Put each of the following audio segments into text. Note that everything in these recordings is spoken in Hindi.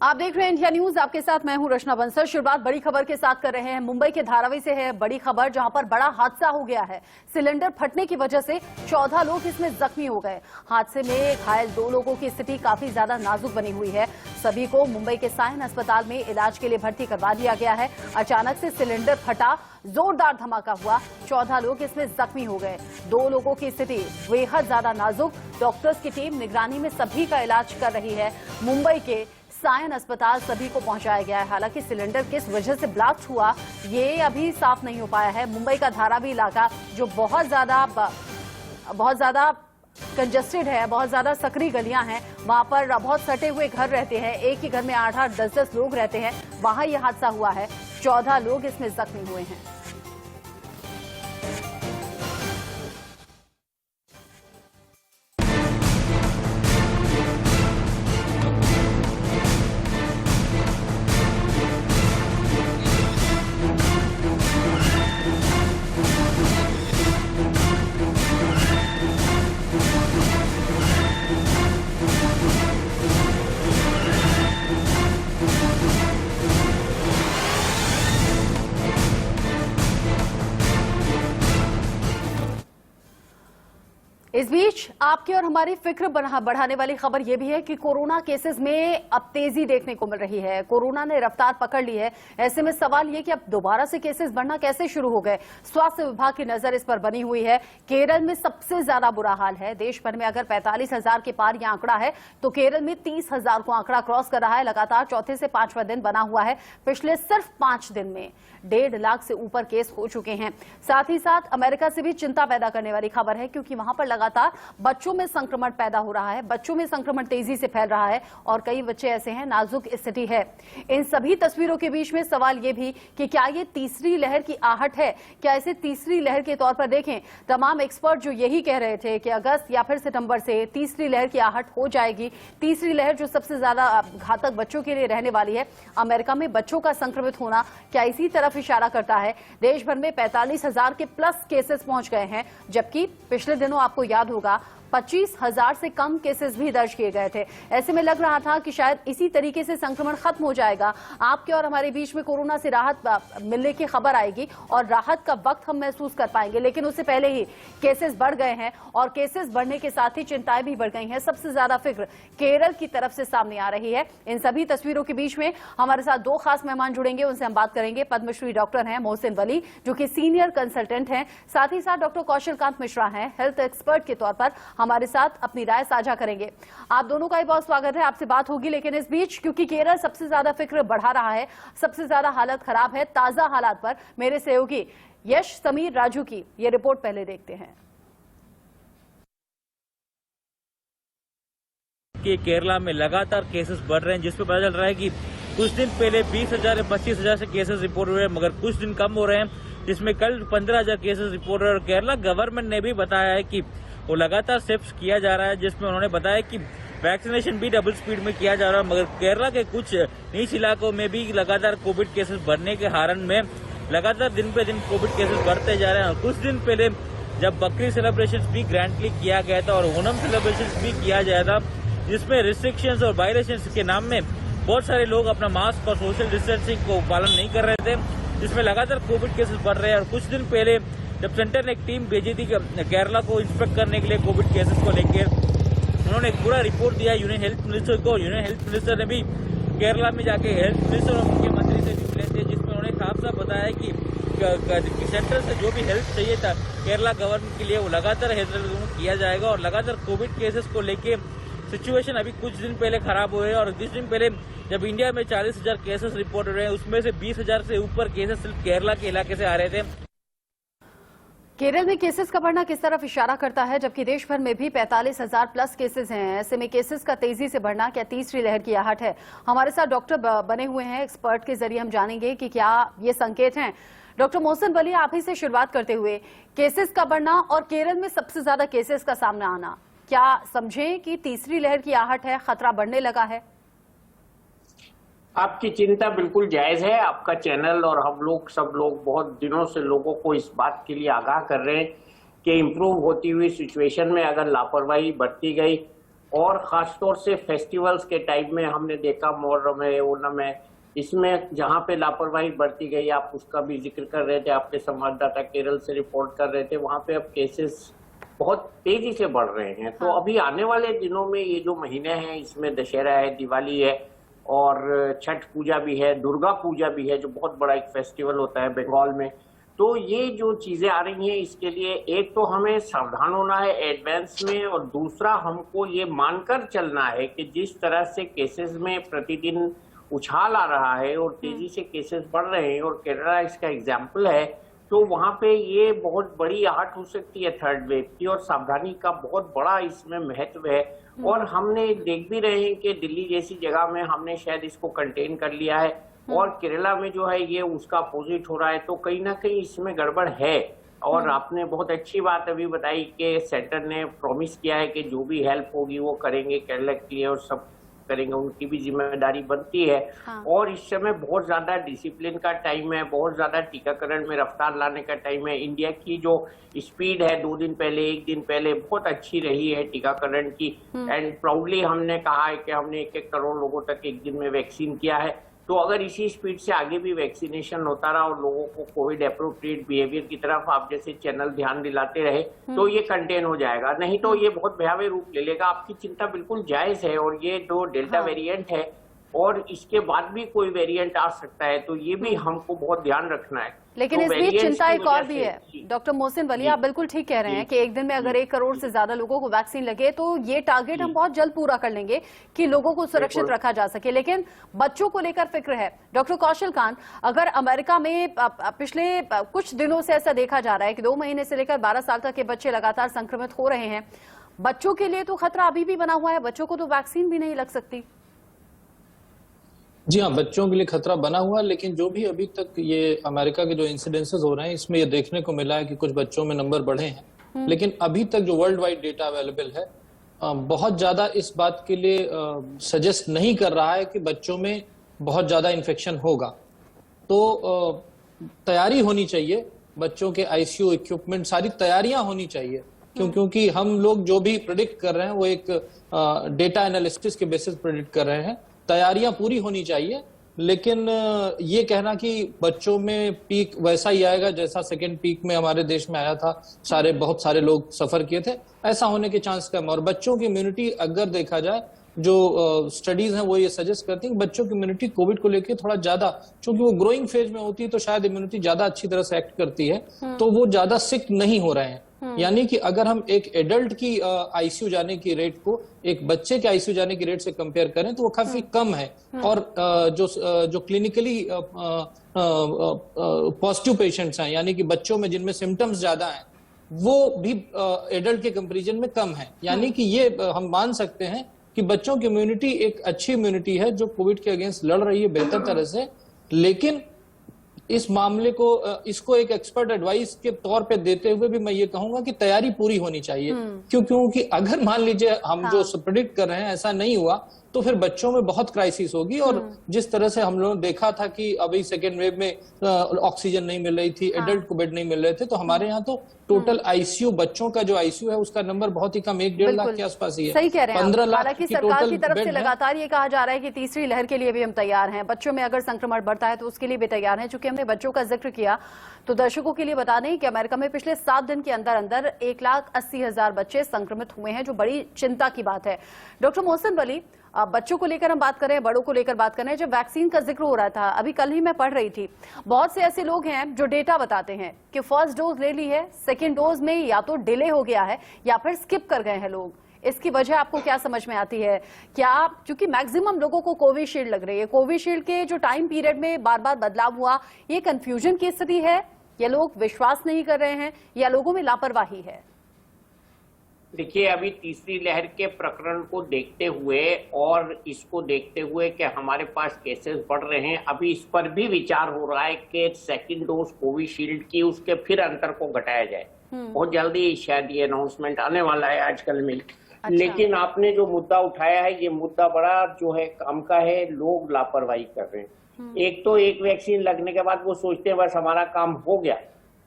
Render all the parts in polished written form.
आप देख रहे हैं इंडिया न्यूज, आपके साथ मैं हूं रचना बंसल। शुरुआत बड़ी खबर के साथ कर रहे हैं। मुंबई के धारावी से है बड़ी खबर, जहां पर बड़ा हादसा हो गया है। सिलेंडर फटने की वजह से 14 लोग इसमें जख्मी हो गए। हादसे में घायल 2 लोगों की स्थिति काफी ज्यादा नाजुक बनी हुई है। सभी को मुंबई के सायन अस्पताल में इलाज के लिए भर्ती करवा दिया गया है। अचानक से सिलेंडर फटा, जोरदार धमाका हुआ, 14 लोग इसमें जख्मी हो गए। 2 लोगों की स्थिति बेहद ज्यादा नाजुक। डॉक्टर्स की टीम निगरानी में सभी का इलाज कर रही है। मुंबई के सायन अस्पताल सभी को पहुंचाया गया है। हालांकि सिलेंडर किस वजह से ब्लास्ट हुआ ये अभी साफ नहीं हो पाया है। मुंबई का धारावी इलाका जो बहुत ज्यादा कंजस्टेड है, बहुत ज्यादा सकरी गलियां हैं, वहां पर बहुत सटे हुए घर रहते हैं। एक ही घर में 8-8, 10-10 लोग रहते हैं। वहां यह हादसा हुआ है। 14 लोग इसमें जख्मी हुए हैं। इस बीच आपकी और हमारी फिक्र बढ़ाने वाली खबर यह भी है कि कोरोना केसेस में अब तेजी देखने को मिल रही है। कोरोना ने रफ्तार पकड़ ली है। ऐसे में सवाल यह कि अब दोबारा से केसेस बढ़ना कैसे शुरू हो गए। स्वास्थ्य विभाग की नजर इस पर बनी हुई है। केरल में सबसे ज्यादा बुरा हाल है। देश भर में अगर 45,000 के पार यह आंकड़ा है तो केरल में 30,000 को आंकड़ा क्रॉस कर रहा है। लगातार चौथे से 5वां दिन बना हुआ है। पिछले सिर्फ 5 दिन में 1.5 लाख से ऊपर केस हो चुके हैं। साथ ही साथ अमेरिका से भी चिंता पैदा करने वाली खबर है, क्योंकि वहां पर लगातार बच्चों में संक्रमण पैदा हो रहा है। बच्चों में संक्रमण तेजी से फैल रहा है और कई बच्चे ऐसे हैं नाजुक स्थिति है। इन सभी तस्वीरों के बीच में सवाल यह भी कि क्या ये तीसरी लहर की आहट है, क्या इसे तीसरी लहर के तौर पर देखें। तमाम एक्सपर्ट जो यही कह रहे थे कि अगस्त या फिर सितंबर से तीसरी लहर की आहट हो जाएगी। तीसरी लहर जो सबसे ज्यादा घातक बच्चों के लिए रहने वाली है। अमेरिका में बच्चों का संक्रमित होना क्या इसी तरफ इशारा करता है। देश भर में 45,000 के प्लस केसेस पहुंच गए हैं, जबकि पिछले दिनों आपको याद होगा 25,000 से कम केसेस भी दर्ज किए गए थे। ऐसे में लग रहा था कि शायद इसी तरीके से संक्रमण खत्म हो जाएगा। आपके और हमारे बीच में कोरोना से राहत मिलने की खबर आएगी और राहत का वक्त हम महसूस कर पाएंगे, लेकिन उससे पहले ही केसेस बढ़ गए हैं और केसेस बढ़ने के साथ ही चिंताएं भी बढ़ गई हैं। सबसे ज्यादा फिक्र केरल की तरफ से सामने आ रही है। इन सभी तस्वीरों के बीच में हमारे साथ 2 खास मेहमान जुड़ेंगे, उनसे हम बात करेंगे। पद्मश्री डॉक्टर हैं मोहसिन वली, जो कि सीनियर कंसल्टेंट हैं। साथ ही साथ डॉक्टर कौशल कांत मिश्रा हैं, हेल्थ एक्सपर्ट के तौर पर हमारे साथ अपनी राय साझा करेंगे। आप दोनों का ही बहुत स्वागत है। आपसे बात होगी, लेकिन इस बीच क्योंकि केरल सबसे ज्यादा फिक्र बढ़ा रहा है, सबसे ज्यादा हालत खराब है, ताजा हालात पर मेरे सहयोगी यश समीर राजू की ये रिपोर्ट पहले देखते हैं। कि केरला में लगातार केसेस बढ़ रहे हैं, जिसपे पता चल रहा है कि कुछ दिन पहले 20,000 या 25,000 से केसेस रिपोर्ट हुए, मगर कुछ दिन कम हो रहे हैं, जिसमें कल 15,000 केसेस रिपोर्ट हुए। और केरला गवर्नमेंट ने भी बताया है कि वो लगातार स्टेप्स किया जा रहा है, जिसमें उन्होंने बताया कि वैक्सीनेशन भी डबल स्पीड में किया जा रहा है। मगर केरला के कुछ नीच इलाकों में भी लगातार कोविड केसेस बढ़ने के कारण में लगातार दिन पे दिन कोविड केसेस बढ़ते जा रहे हैं। और कुछ दिन पहले जब बकरी सेलिब्रेशन भी ग्रैंडली किया गया था और ओणम सेलिब्रेशन भी किया गया था, जिसमें रिस्ट्रिक्शंस और वायलेशंस के नाम में बहुत सारे लोग अपना मास्क और सोशल डिस्टेंसिंग को पालन नहीं कर रहे थे, जिसमें लगातार कोविड केसेस बढ़ रहे हैं। और कुछ दिन पहले जब सेंटर ने एक टीम भेजी थी केरला को इंस्पेक्ट करने के लिए कोविड केसेस को लेकर, उन्होंने एक पूरा रिपोर्ट दिया यूनियन हेल्थ मिनिस्टर को। यूनियन हेल्थ मिनिस्टर ने भी केरला में जाके हेल्थ मिनिस्टर और मुख्यमंत्री से भी मिले थे, जिसमें उन्होंने साफ साफ बताया कि सेंटर से जो भी हेल्प चाहिए था केरला गवर्नमेंट के लिए वो लगातार हेल्थ किया जाएगा। और लगातार कोविड केसेस को लेके सिचुएशन अभी कुछ दिन पहले खराब हुए हैं। और कुछ दिन पहले जब इंडिया में 40,000 केसेस रिपोर्ट हो रहे हैं, उसमें से 20,000 से ऊपर केसेस सिर्फ केरला के इलाके से आ रहे थे। केरल में केसेस का बढ़ना किस तरफ इशारा करता है, जबकि देश भर में भी 45,000 प्लस केसेस हैं। ऐसे में केसेस का तेजी से बढ़ना क्या तीसरी लहर की आहट है। हमारे साथ डॉक्टर बने हुए हैं, एक्सपर्ट के जरिए हम जानेंगे कि क्या ये संकेत हैं। डॉक्टर मोहसिन वली, आप ही से शुरुआत करते हुए, केसेस का बढ़ना और केरल में सबसे ज्यादा केसेस का सामने आना, क्या समझें कि तीसरी लहर की आहट है, खतरा बढ़ने लगा है? आपकी चिंता बिल्कुल जायज है। आपका चैनल और हम लोग सब लोग बहुत दिनों से लोगों को इस बात के लिए आगाह कर रहे हैं कि इम्प्रूव होती हुई सिचुएशन में अगर लापरवाही बरती गई और खासतौर से फेस्टिवल्स के टाइम में हमने देखा, मुहर्रम है, ओणम है, इसमें जहां पे लापरवाही बरती गई, आप उसका भी जिक्र कर रहे थे, आपके संवाददाता केरल से रिपोर्ट कर रहे थे, वहां पे अब केसेस बहुत तेजी से बढ़ रहे हैं। तो अभी आने वाले दिनों में ये जो महीने हैं, इसमें दशहरा है, दिवाली है और छठ पूजा भी है, दुर्गा पूजा भी है, जो बहुत बड़ा एक फेस्टिवल होता है बंगाल में। तो ये जो चीजें आ रही हैं, इसके लिए एक तो हमें सावधान होना है एडवांस में, और दूसरा हमको ये मानकर चलना है कि जिस तरह से केसेस में प्रतिदिन उछाल आ रहा है और तेजी से केसेस बढ़ रहे हैं, और केरला इसका एग्जाम्पल है, तो वहां पे ये बहुत बड़ी आहट हो सकती है थर्ड वेव की, और सावधानी का बहुत बड़ा इसमें महत्व है। और हमने देख भी रहे हैं कि दिल्ली जैसी जगह में हमने शायद इसको कंटेन कर लिया है, और केरला में जो है ये उसका अपोजिट हो रहा है। तो कहीं ना कहीं इसमें गड़बड़ है। और आपने बहुत अच्छी बात अभी बताई कि सेंटर ने प्रॉमिस किया है कि जो भी हेल्प होगी वो करेंगे केरला के लिए, और सब करेंगे, उनकी भी जिम्मेदारी बनती है। और इस समय बहुत ज्यादा डिसिप्लिन का टाइम है, बहुत ज्यादा टीकाकरण में रफ्तार लाने का टाइम है। इंडिया की जो स्पीड है 2 दिन पहले, 1 दिन पहले बहुत अच्छी रही है टीकाकरण की, एंड प्राउडली हमने कहा है कि हमने 1-1 करोड़ लोगों तक एक दिन में वैक्सीन किया है। तो अगर इसी स्पीड से आगे भी वैक्सीनेशन होता रहा और लोगों को कोविड अप्रोप्रिएट बिहेवियर की तरफ आप जैसे चैनल ध्यान दिलाते रहे, तो ये कंटेन हो जाएगा। नहीं तो ये बहुत भयावह रूप ले लेगा। आपकी चिंता बिल्कुल जायज है। और ये जो डेल्टा वेरिएंट है, और इसके बाद भी कोई वेरिएंट आ सकता है, तो ये भी हमको बहुत ध्यान रखना है। लेकिन तो इस बीच वेरिएंट्स चिंता की एक और वजह भी से- है। डॉक्टर मोहसिन वली, आप बिल्कुल ठीक कह रहे हैं कि एक दिन में अगर 1 करोड़ से ज्यादा लोगों को वैक्सीन लगे तो ये टारगेट हम बहुत जल्द पूरा कर लेंगे कि लोगों को सुरक्षित बिल्कुल। रखा जा सके। लेकिन बच्चों को लेकर फिक्र है। डॉक्टर कौशल कांत, अगर अमेरिका में पिछले कुछ दिनों से ऐसा देखा जा रहा है कि 2 महीने से लेकर 12 साल तक के बच्चे लगातार संक्रमित हो रहे हैं, बच्चों के लिए तो खतरा अभी भी बना हुआ है। बच्चों को तो वैक्सीन भी नहीं लग सकती। जी हाँ, बच्चों के लिए खतरा बना हुआ है। लेकिन जो भी अभी तक ये अमेरिका के जो इंसिडेंसेस हो रहे हैं, इसमें ये देखने को मिला है कि कुछ बच्चों में नंबर बढ़े हैं। लेकिन अभी तक जो वर्ल्ड वाइड डेटा अवेलेबल है, बहुत ज्यादा इस बात के लिए सजेस्ट नहीं कर रहा है कि बच्चों में बहुत ज्यादा इन्फेक्शन होगा। तो तैयारी होनी चाहिए, बच्चों के आईसीयू इक्विपमेंट, सारी तैयारियां होनी चाहिए। क्योंकि हम लोग जो भी प्रेडिक्ट कर रहे हैं वो एक डेटा एनालिसिस के बेसिस प्रेडिक्ट कर रहे हैं। तैयारियां पूरी होनी चाहिए। लेकिन ये कहना कि बच्चों में पीक वैसा ही आएगा जैसा सेकेंड पीक में हमारे देश में आया था, बहुत सारे लोग सफर किए थे, ऐसा होने के चांस कम है। और बच्चों की इम्यूनिटी अगर देखा जाए, जो स्टडीज हैं वो ये सजेस्ट करती हैं कि बच्चों की इम्यूनिटी कोविड को लेकर थोड़ा ज्यादा, क्योंकि वो ग्रोइंग फेज में होती है तो शायद इम्यूनिटी ज्यादा अच्छी तरह से एक्ट करती है, तो वो ज्यादा सिक नहीं हो रहे हैं। यानी कि अगर हम एक एडल्ट की आईसीयू जाने की रेट को एक बच्चे के आईसीयू जाने की रेट से कंपेयर करें तो वो काफी कम है। और जो क्लिनिकली पॉजिटिव पेशेंट्स हैं, यानी कि बच्चों में जिनमें सिम्टम्स ज्यादा हैं, वो भी एडल्ट के कंपैरिजन में कम है। यानी कि ये हम मान सकते हैं कि बच्चों की इम्यूनिटी एक अच्छी इम्यूनिटी है जो कोविड के अगेंस्ट लड़ रही है बेहतर तरह से। लेकिन इस मामले को इसको एक एक्सपर्ट एडवाइस के तौर पे देते हुए भी मैं ये कहूंगा कि तैयारी पूरी होनी चाहिए। क्योंकि अगर मान लीजिए हम जो प्रेडिक्ट कर रहे हैं ऐसा नहीं हुआ तो फिर बच्चों में बहुत क्राइसिस होगी। और जिस तरह से हम लोगों ने देखा था कि अभी सेकेंड वेव में ऑक्सीजन नहीं मिल रही थी, एडल्ट को बेड नहीं मिल रहे थे, तो हमारे यहाँ तो टोटल आईसीयू, बच्चों का जो आईसीयू है उसका नंबर बहुत ही कम, 1-1.5 लाख के आसपास ही है। सही कह रहे हैं। 15 लाख हालांकि की सरकार टोटल की तरफ से बेड है। लगातार ये कहा जा रहा है कि तीसरी लहर के लिए भी हम तैयार हैं। बच्चों में अगर संक्रमण बढ़ता है तो उसके लिए भी तैयार हैं। चूंकि हमने बच्चों का जिक्र किया तो दर्शकों के लिए बता दें कि अमेरिका में पिछले 7 दिन के अंदर अंदर 1,80,000 बच्चे संक्रमित हुए हैं, जो बड़ी चिंता की बात है। डॉक्टर मोहसिन वली, बच्चों को लेकर हम बात करें, बड़ों को लेकर बात करें, जब वैक्सीन का जिक्र हो रहा था, अभी कल ही मैं पढ़ रही थी, बहुत से ऐसे लोग हैं जो डेटा बताते हैं कि फर्स्ट डोज ले ली है, सेकेंड डोज में या तो डिले हो गया है या फिर स्किप कर गए हैं लोग। इसकी वजह आपको क्या समझ में आती है? क्या क्योंकि मैक्सिमम लोगों को कोविशील्ड लग रही है, कोविशील्ड के जो टाइम पीरियड में बार बार बदलाव हुआ, ये कंफ्यूजन की स्थिति है या लोग विश्वास नहीं कर रहे हैं या लोगों में लापरवाही है? देखिए, अभी तीसरी लहर के प्रकरण को देखते हुए और इसको देखते हुए कि हमारे पास केसेस बढ़ रहे हैं, अभी इस पर भी विचार हो रहा है कि सेकंड डोज कोविशील्ड की उसके फिर अंतर को घटाया जाए। बहुत जल्दी शायद ये अनाउंसमेंट आने वाला है आजकल में। अच्छा। लेकिन आपने जो मुद्दा उठाया है, ये मुद्दा बड़ा जो है काम का है। लोग लापरवाही कर रहे हैं। एक तो एक वैक्सीन लगने के बाद वो सोचते हैं बस हमारा काम हो गया,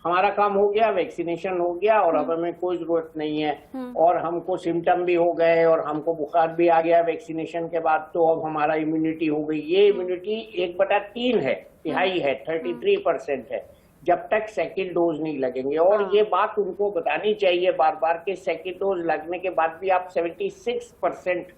हमारा काम हो गया, वैक्सीनेशन हो गया और अब हमें कोई जरूरत नहीं है, और हमको सिम्टम भी हो गए और हमको बुखार भी आ गया वैक्सीनेशन के बाद, तो अब हमारा इम्यूनिटी हो गई। ये इम्यूनिटी 1/3 है, तिहाई है, 33% है, जब तक सेकेंड डोज नहीं लगेंगे। और ये बात उनको बतानी चाहिए बार बार कि सेकेंड डोज लगने के बाद भी आप 76%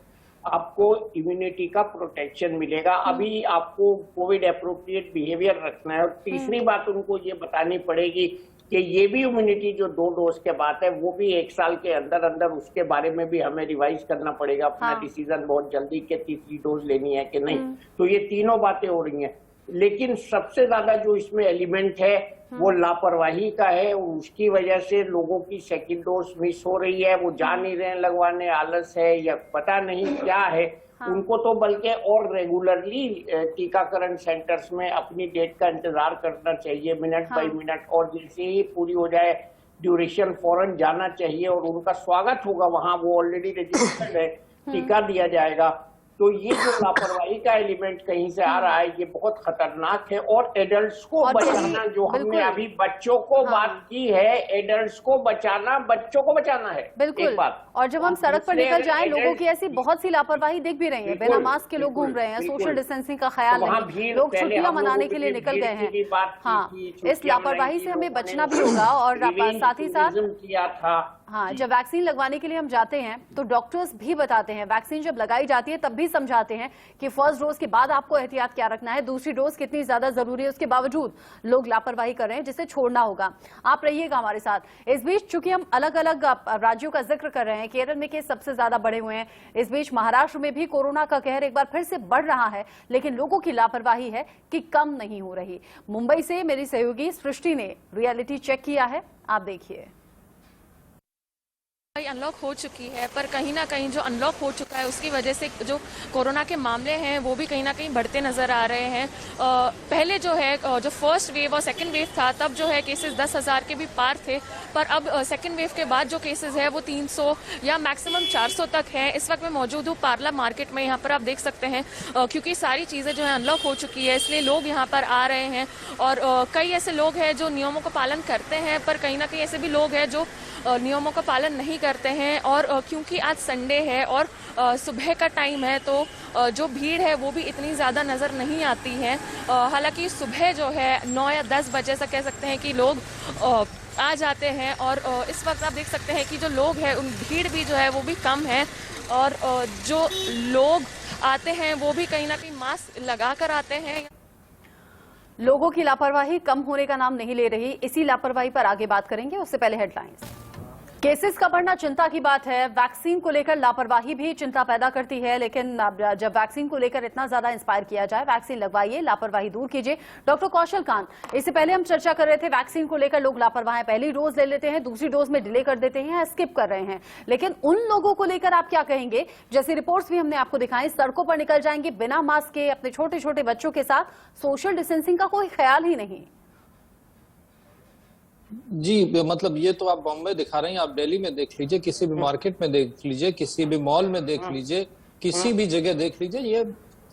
आपको इम्यूनिटी का प्रोटेक्शन मिलेगा। अभी आपको कोविड एप्रोप्रिएट बिहेवियर रखना है। और तीसरी बात उनको ये बतानी पड़ेगी कि ये भी इम्यूनिटी जो 2 डोज के बाद है, वो भी 1 साल के अंदर अंदर उसके बारे में भी हमें रिवाइज करना पड़ेगा अपना डिसीजन बहुत जल्दी कि तीसरी डोज लेनी है कि नहीं। तो ये तीनों बातें हो रही हैं, लेकिन सबसे ज्यादा जो इसमें एलिमेंट है वो लापरवाही का है, और उसकी वजह से लोगों की सेकंड डोज मिस हो रही है। वो जा नहीं रहे हैं लगवाने, आलस है या पता नहीं क्या है। उनको तो बल्कि और रेगुलरली टीकाकरण सेंटर्स में अपनी डेट का इंतजार करना चाहिए, मिनट बाय मिनट, और जैसे ही पूरी हो जाए ड्यूरेशन फौरन जाना चाहिए और उनका स्वागत होगा वहां। वो ऑलरेडी रजिस्टर्ड है, टीका दिया जाएगा। तो ये जो लापरवाही का एलिमेंट कहीं से आ रहा है, ये बहुत खतरनाक है। और एडल्ट्स को बचाना, जो हमने अभी बच्चों को बात की है, एडल्ट्स को बचाना, बच्चों को बचाना है, बिल्कुल। एक बात। और जब हम सड़क पर निकल जाएं, लोगों की ऐसी बहुत सी लापरवाही दिख भी रही है, बिना मास्क के लोग घूम रहे हैं, सोशल डिस्टेंसिंग का ख्याल नहीं, लोग छुट्टियां मनाने के लिए निकल गए हैं। हाँ, इस लापरवाही से हमें बचना भी होगा। और साथ ही साथ किया था, हाँ, जब वैक्सीन लगवाने के लिए हम जाते हैं तो डॉक्टर्स भी बताते हैं, वैक्सीन जब लगाई जाती है तब भी समझाते हैं कि फर्स्ट डोज के बाद आपको एहतियात क्या रखना है, दूसरी डोज कितनी ज्यादा जरूरी है। उसके बावजूद लोग लापरवाही कर रहे हैं, जिसे छोड़ना होगा। आप रहिएगा हमारे साथ। इस बीच चूंकि हम अलग अलग राज्यों का जिक्र कर रहे हैं, केरल में केस सबसे ज्यादा बढ़े हुए हैं, इस बीच महाराष्ट्र में भी कोरोना का कहर एक बार फिर से बढ़ रहा है, लेकिन लोगों की लापरवाही है कि कम नहीं हो रही। मुंबई से मेरी सहयोगी सृष्टि ने रियलिटी चेक किया है, आप देखिए। अनलॉक हो चुकी है, पर कहीं ना कहीं जो अनलॉक हो चुका है उसकी वजह से जो कोरोना के मामले हैं वो भी कहीं ना कहीं बढ़ते नजर आ रहे हैं। पहले जो है जो फर्स्ट वेव और सेकंड वेव था, तब जो है केसेस 10,000 के भी पार थे, पर अब सेकंड वेव के बाद जो केसेस है वो 300 या मैक्सिमम 400 तक है। इस वक्त मैं मौजूद हूँ पार्ला मार्केट में। यहाँ पर आप देख सकते हैं क्योंकि सारी चीज़ें जो है अनलॉक हो चुकी है, इसलिए लोग यहाँ पर आ रहे हैं। और कई ऐसे लोग हैं जो नियमों का पालन करते हैं, पर कहीं ना कहीं ऐसे भी लोग हैं जो नियमों का पालन नहीं करते हैं। और क्योंकि आज संडे है और सुबह का टाइम है, तो जो भीड़ है वो भी इतनी ज़्यादा नज़र नहीं आती है। हालांकि सुबह जो है 9 या 10 बजे से कह सकते हैं कि लोग आ जाते हैं। और इस वक्त आप देख सकते हैं कि जो लोग हैं उन भीड़ भी जो है वो भी कम है। और जो लोग आते हैं वो भी कहीं ना कहीं मास्क लगा कर आते हैं। लोगों की लापरवाही कम होने का नाम नहीं ले रही। इसी लापरवाही पर आगे बात करेंगे, उससे पहले हेडलाइंस। केसेस का बढ़ना चिंता की बात है। वैक्सीन को लेकर लापरवाही भी चिंता पैदा करती है, लेकिन जब वैक्सीन को लेकर इतना ज्यादा इंस्पायर किया जाए, वैक्सीन लगवाइए, लापरवाही दूर कीजिए। डॉक्टर कौशल कांत, इससे पहले हम चर्चा कर रहे थे, वैक्सीन को लेकर लोग लापरवाह हैं, पहली डोज ले लेते हैं, दूसरी डोज में डिले कर देते हैं, स्किप कर रहे हैं। लेकिन उन लोगों को लेकर आप क्या कहेंगे, जैसी रिपोर्ट्स भी हमने आपको दिखाई, सड़कों पर निकल जाएंगे बिना मास्क के, अपने छोटे छोटे बच्चों के साथ, सोशल डिस्टेंसिंग का कोई ख्याल ही नहीं। जी, मतलब ये तो आप बॉम्बे दिखा रहे हैं, आप दिल्ली में देख लीजिए, किसी भी मार्केट में देख लीजिए, किसी भी मॉल में देख लीजिए, किसी भी जगह देख लीजिए, ये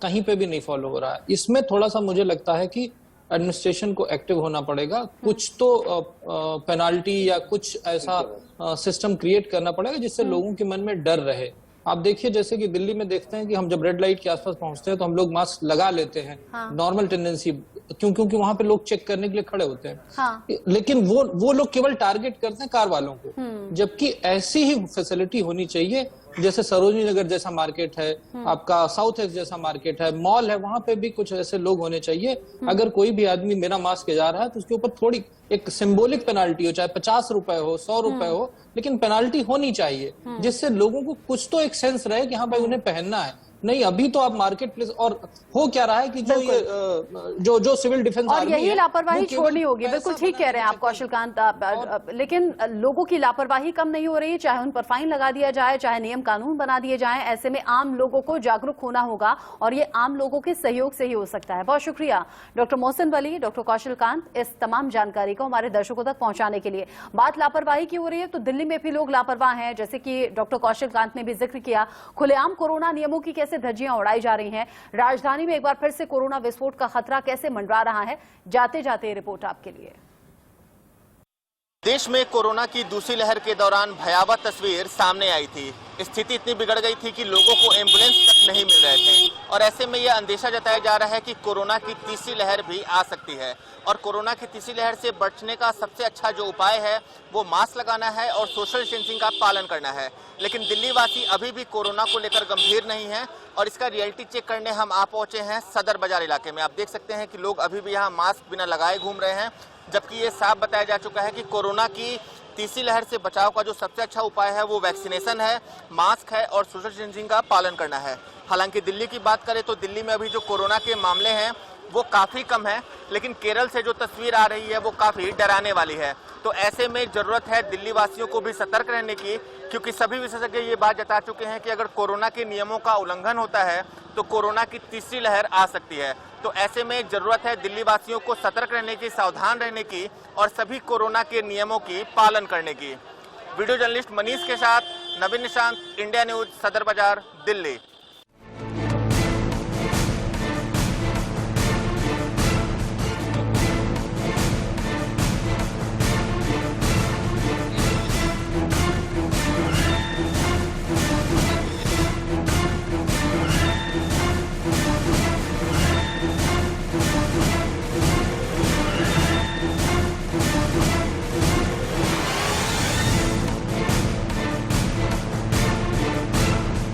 कहीं पे भी नहीं फॉलो हो रहा है। इसमें थोड़ा सा मुझे लगता है कि एडमिनिस्ट्रेशन को एक्टिव होना पड़ेगा, कुछ तो पेनाल्टी या कुछ ऐसा सिस्टम क्रिएट करना पड़ेगा जिससे लोगों के मन में डर रहे। आप देखिए, जैसे कि दिल्ली में देखते हैं कि हम जब रेड लाइट के आसपास पहुंचते हैं तो हम लोग मास्क लगा लेते हैं, नॉर्मल टेंडेंसी, क्योंकि वहां पे लोग चेक करने के लिए खड़े होते हैं। लेकिन वो लोग केवल टारगेट करते हैं कार वालों को, जबकि ऐसी ही फैसिलिटी होनी चाहिए जैसे सरोजनी नगर जैसा मार्केट है, आपका साउथ एक्स जैसा मार्केट है, मॉल है, वहां पे भी कुछ ऐसे लोग होने चाहिए। अगर कोई भी आदमी बिना मास्क के जा रहा है तो उसके ऊपर थोड़ी एक सिंबॉलिक पेनाल्टी हो, चाहे 50 रुपए हो, 100 रुपए हो, लेकिन पेनाल्टी होनी चाहिए जिससे लोगों को कुछ तो एक सेंस रहे कि हाँ भाई उन्हें पहनना है। नहीं, अभी तो आप मार्केट प्लेस, और हो क्या रहा है कि जो सिविल डिफेंस और यही लापरवाही छोड़नी होगी। बिल्कुल ठीक कह रहे हैं आप कौशल कांत, लेकिन लोगों की लापरवाही कम नहीं हो रही, चाहे उन पर फाइन लगा दिया जाए, चाहे नियम कानून बना दिए जाए। ऐसे में आम लोगों को जागरूक होना होगा और ये आम लोगों के सहयोग से ही हो सकता है। बहुत शुक्रिया डॉक्टर मोहसिन वली, डॉक्टर कौशल कांत, इस तमाम जानकारी को हमारे दर्शकों तक पहुंचाने के लिए। बात लापरवाही की हो रही है तो दिल्ली में भी लोग लापरवाह हैं, जैसे कि डॉक्टर कौशल कांत ने भी जिक्र किया। खुलेआम कोरोना नियमों की से धज्जियां उड़ाई जा रही हैं। राजधानी में एक बार फिर से कोरोना विस्फोट का खतरा कैसे मंडरा रहा है, जाते जाते रिपोर्ट आपके लिए। देश में कोरोना की दूसरी लहर के दौरान भयावह तस्वीर सामने आई थी। स्थिति इतनी बिगड़ गई थी कि लोगों को एम्बुलेंस तक नहीं मिल रहे थे और ऐसे में यह अंदेशा जताया जा रहा है कि कोरोना की तीसरी लहर भी आ सकती है और कोरोना की तीसरी लहर से बचने का सबसे अच्छा जो उपाय है वो मास्क लगाना है और सोशल डिस्टेंसिंग का पालन करना है। लेकिन दिल्ली वासी अभी भी कोरोना को लेकर गंभीर नहीं है और इसका रियलिटी चेक करने हम आ पहुंचे हैं सदर बाजार इलाके में। आप देख सकते हैं कि लोग अभी भी यहाँ मास्क बिना लगाए घूम रहे हैं, जबकि ये साफ बताया जा चुका है कि कोरोना की तीसरी लहर से बचाव का जो सबसे अच्छा उपाय है वो वैक्सीनेशन है, मास्क है और सोशल डिस्टेंसिंग का पालन करना है। हालांकि दिल्ली की बात करें तो दिल्ली में अभी जो कोरोना के मामले हैं वो काफ़ी कम है, लेकिन केरल से जो तस्वीर आ रही है वो काफ़ी डराने वाली है। तो ऐसे में ज़रूरत है दिल्ली वासियों को भी सतर्क रहने की, क्योंकि सभी विशेषज्ञ ये बात जता चुके हैं कि अगर कोरोना के नियमों का उल्लंघन होता है तो कोरोना की तीसरी लहर आ सकती है। तो ऐसे में जरूरत है दिल्ली वासियों को सतर्क रहने की, सावधान रहने की और सभी कोरोना के नियमों की पालन करने की। वीडियो जर्नलिस्ट मनीष के साथ नवीन निशांत, इंडिया न्यूज, सदर बाजार, दिल्ली।